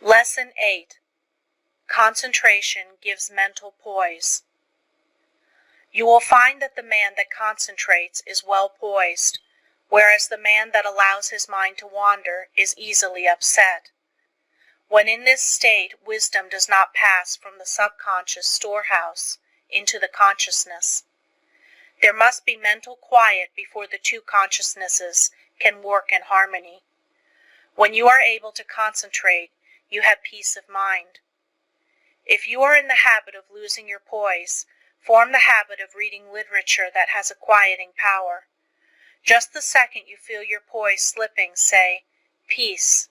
Lesson 8. Concentration gives mental poise. You will find that the man that concentrates is well poised, whereas the man that allows his mind to wander is easily upset. When in this state, wisdom does not pass from the subconscious storehouse into the consciousness. There must be mental quiet before the two consciousnesses can work in harmony. When you are able to concentrate, you have peace of mind. If you are in the habit of losing your poise, form the habit of reading literature that has a quieting power. Just the second you feel your poise slipping, say, "Peace,"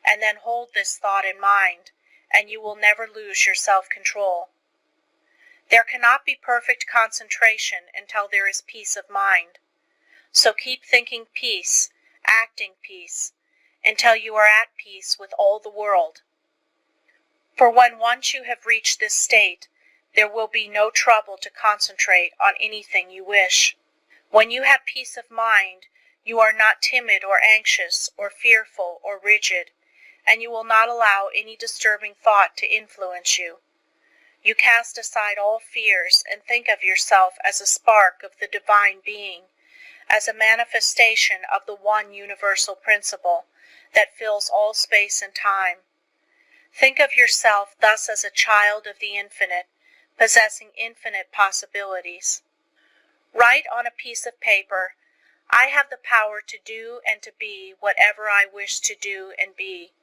and then hold this thought in mind, and you will never lose your self-control. There cannot be perfect concentration until there is peace of mind. So keep thinking peace, acting peace, until you are at peace with all the world. For when once you have reached this state, there will be no trouble to concentrate on anything you wish. When you have peace of mind, you are not timid or anxious or fearful or rigid, and you will not allow any disturbing thought to influence you. You cast aside all fears and think of yourself as a spark of the divine being, as a manifestation of the one universal principle that fills all space and time. Think of yourself thus as a child of the infinite, possessing infinite possibilities. Write on a piece of paper, "I have the power to do and to be whatever I wish to do and be."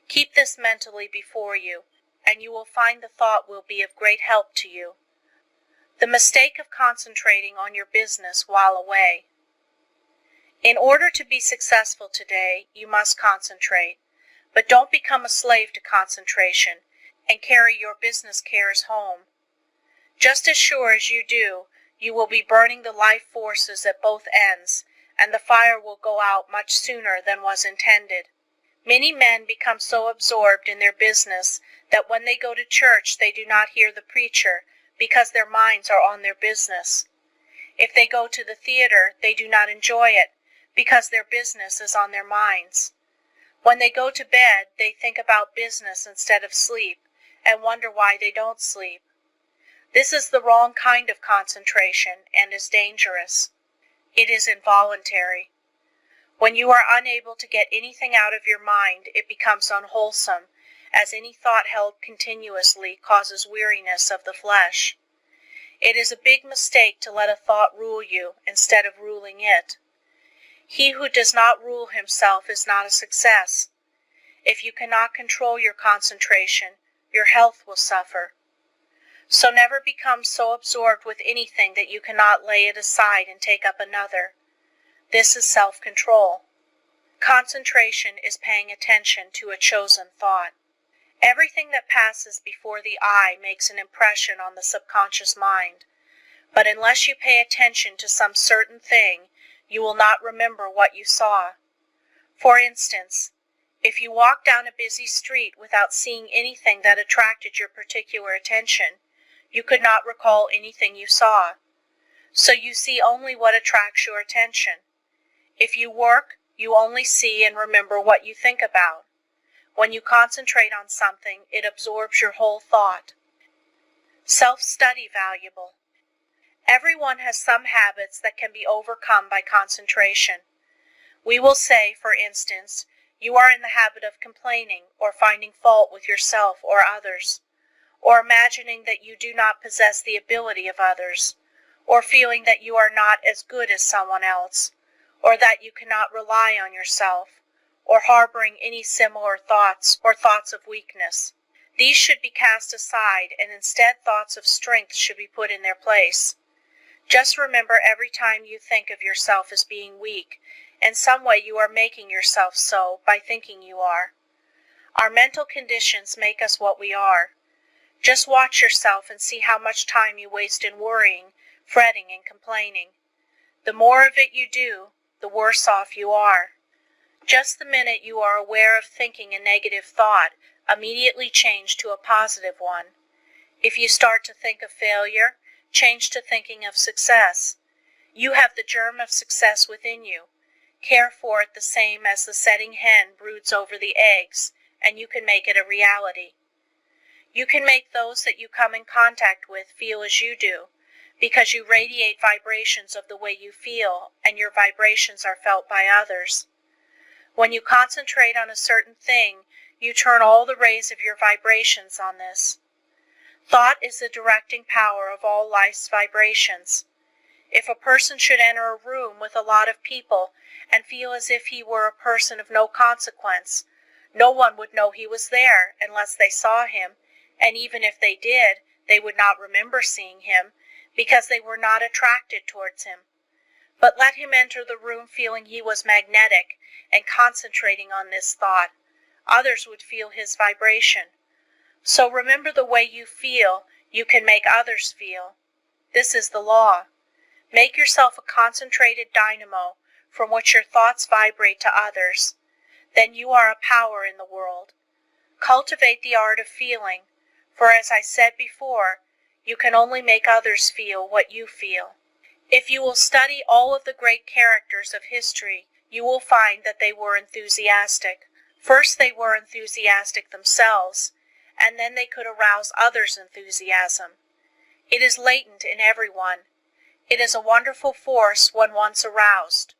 Keep this mentally before you, and you will find the thought will be of great help to you. The mistake of concentrating on your business while away. In order to be successful today, you must concentrate, but don't become a slave to concentration and carry your business cares home. Just as sure as you do, you will be burning the life forces at both ends, and the fire will go out much sooner than was intended. Many men become so absorbed in their business that when they go to church they do not hear the preacher because their minds are on their business. If they go to the theater, they do not enjoy it because their business is on their minds. When they go to bed, they think about business instead of sleep and wonder why they don't sleep. This is the wrong kind of concentration and is dangerous. It is involuntary. When you are unable to get anything out of your mind, it becomes unwholesome, as any thought held continuously causes weariness of the flesh. It is a big mistake to let a thought rule you instead of ruling it. He who does not rule himself is not a success. If you cannot control your concentration, your health will suffer. So never become so absorbed with anything that you cannot lay it aside and take up another. This is self-control. Concentration is paying attention to a chosen thought. Everything that passes before the eye makes an impression on the subconscious mind, but unless you pay attention to some certain thing, you will not remember what you saw. For instance, if you walk down a busy street without seeing anything that attracted your particular attention, you could not recall anything you saw. So you see only what attracts your attention. If you work, you only see and remember what you think about. When you concentrate on something, it absorbs your whole thought. Self-study valuable. Everyone has some habits that can be overcome by concentration. We will say, for instance, you are in the habit of complaining or finding fault with yourself or others, or imagining that you do not possess the ability of others, or feeling that you are not as good as someone else, or that you cannot rely on yourself, or harboring any similar thoughts or thoughts of weakness. These should be cast aside, and instead thoughts of strength should be put in their place. Just remember every time you think of yourself as being weak, in some way you are making yourself so by thinking you are. Our mental conditions make us what we are. Just watch yourself and see how much time you waste in worrying, fretting, and complaining. The more of it you do, the worse off you are. Just the minute you are aware of thinking a negative thought, immediately change to a positive one. If you start to think of failure, change to thinking of success. You have the germ of success within you. Care for it the same as the setting hen broods over the eggs and you can make it a reality. You can make those that you come in contact with feel as you do, because you radiate vibrations of the way you feel, and your vibrations are felt by others. When you concentrate on a certain thing, you turn all the rays of your vibrations on this. Thought is the directing power of all life's vibrations. If a person should enter a room with a lot of people and feel as if he were a person of no consequence, no one would know he was there unless they saw him, and even if they did, they would not remember seeing him, because they were not attracted towards him. But let him enter the room feeling he was magnetic and concentrating on this thought. Others would feel his vibration. So remember, the way you feel, you can make others feel. This is the law. Make yourself a concentrated dynamo from which your thoughts vibrate to others. Then you are a power in the world. Cultivate the art of feeling, for as I said before, you can only make others feel what you feel. If you will study all of the great characters of history, you will find that they were enthusiastic. First, they were enthusiastic themselves, and then they could arouse others' enthusiasm. It is latent in everyone. It is a wonderful force when once aroused.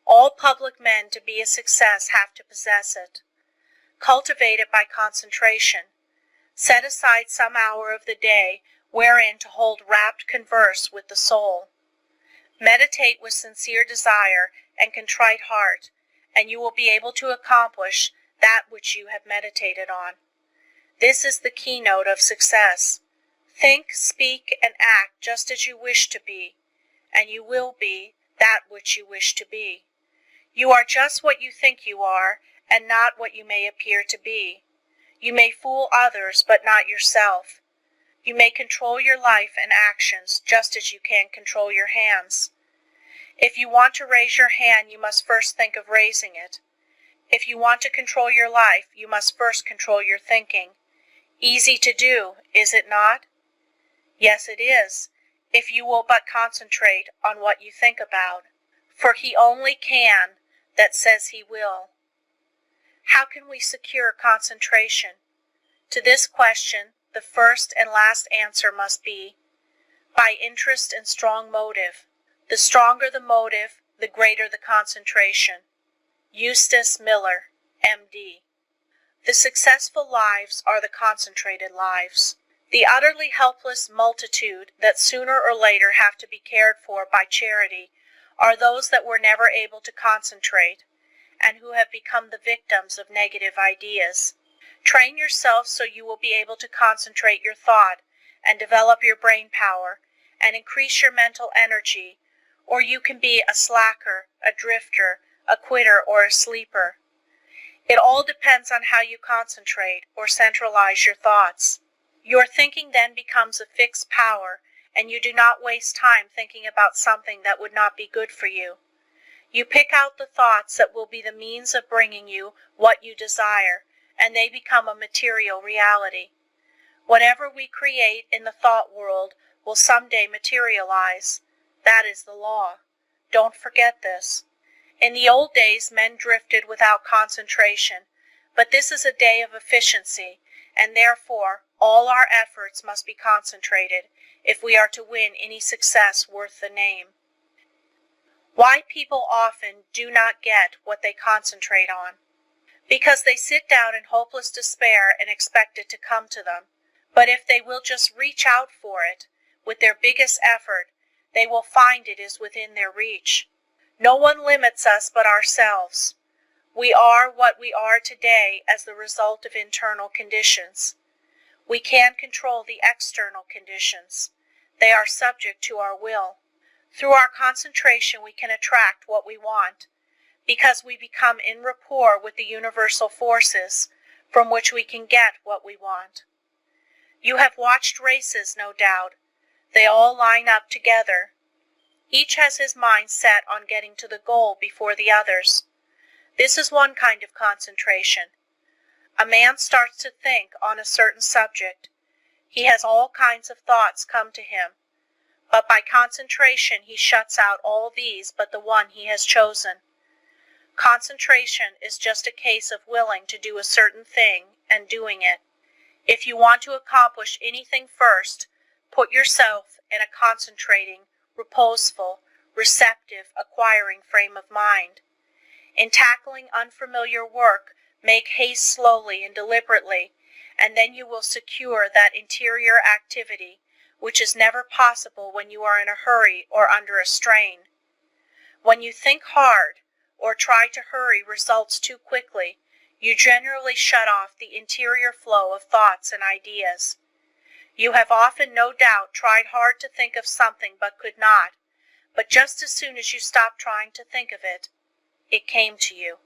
All public men to be a success have to possess it. Cultivate it by concentration. Set aside some hour of the day wherein to hold rapt converse with the soul. Meditate with sincere desire and contrite heart, and you will be able to accomplish that which you have meditated on. This is the keynote of success. Think, speak, and act just as you wish to be, and you will be that which you wish to be. You are just what you think you are, and not what you may appear to be. You may fool others, but not yourself. You may control your life and actions just as you can control your hands. If you want to raise your hand, you must first think of raising it. If you want to control your life, you must first control your thinking. Easy to do, is it not? Yes, it is, if you will but concentrate on what you think about. For he only can that says he will. How can we secure concentration? To this question, the first and last answer must be, by interest and strong motive. The stronger the motive, the greater the concentration. Eustace Miller, M.D. The successful lives are the concentrated lives. The utterly helpless multitude that sooner or later have to be cared for by charity are those that were never able to concentrate, and who have become the victims of negative ideas. Train yourself so you will be able to concentrate your thought and develop your brain power and increase your mental energy, or you can be a slacker, a drifter, a quitter, or a sleeper. It all depends on how you concentrate or centralize your thoughts. Your thinking then becomes a fixed power, and you do not waste time thinking about something that would not be good for you. You pick out the thoughts that will be the means of bringing you what you desire, and they become a material reality. Whatever we create in the thought world will someday materialize. That is the law. Don't forget this. In the old days, men drifted without concentration, but this is a day of efficiency, and therefore all our efforts must be concentrated if we are to win any success worth the name. Why people often do not get what they concentrate on. Because they sit down in hopeless despair and expect it to come to them. But if they will just reach out for it, with their biggest effort, they will find it is within their reach. No one limits us but ourselves. We are what we are today as the result of internal conditions. We can control the external conditions. They are subject to our will. Through our concentration, we can attract what we want, because we become in rapport with the universal forces from which we can get what we want. You have watched races, no doubt. They all line up together. Each has his mind set on getting to the goal before the others. This is one kind of concentration. A man starts to think on a certain subject. He has all kinds of thoughts come to him, but by concentration he shuts out all these but the one he has chosen. Concentration is just a case of willing to do a certain thing and doing it. If you want to accomplish anything first, put yourself in a concentrating, reposeful, receptive, acquiring frame of mind. In tackling unfamiliar work, make haste slowly and deliberately, and then you will secure that interior activity, which is never possible when you are in a hurry or under a strain. When you think hard, or try to hurry results too quickly, you generally shut off the interior flow of thoughts and ideas. You have often, no doubt, tried hard to think of something but could not, but just as soon as you stopped trying to think of it, it came to you.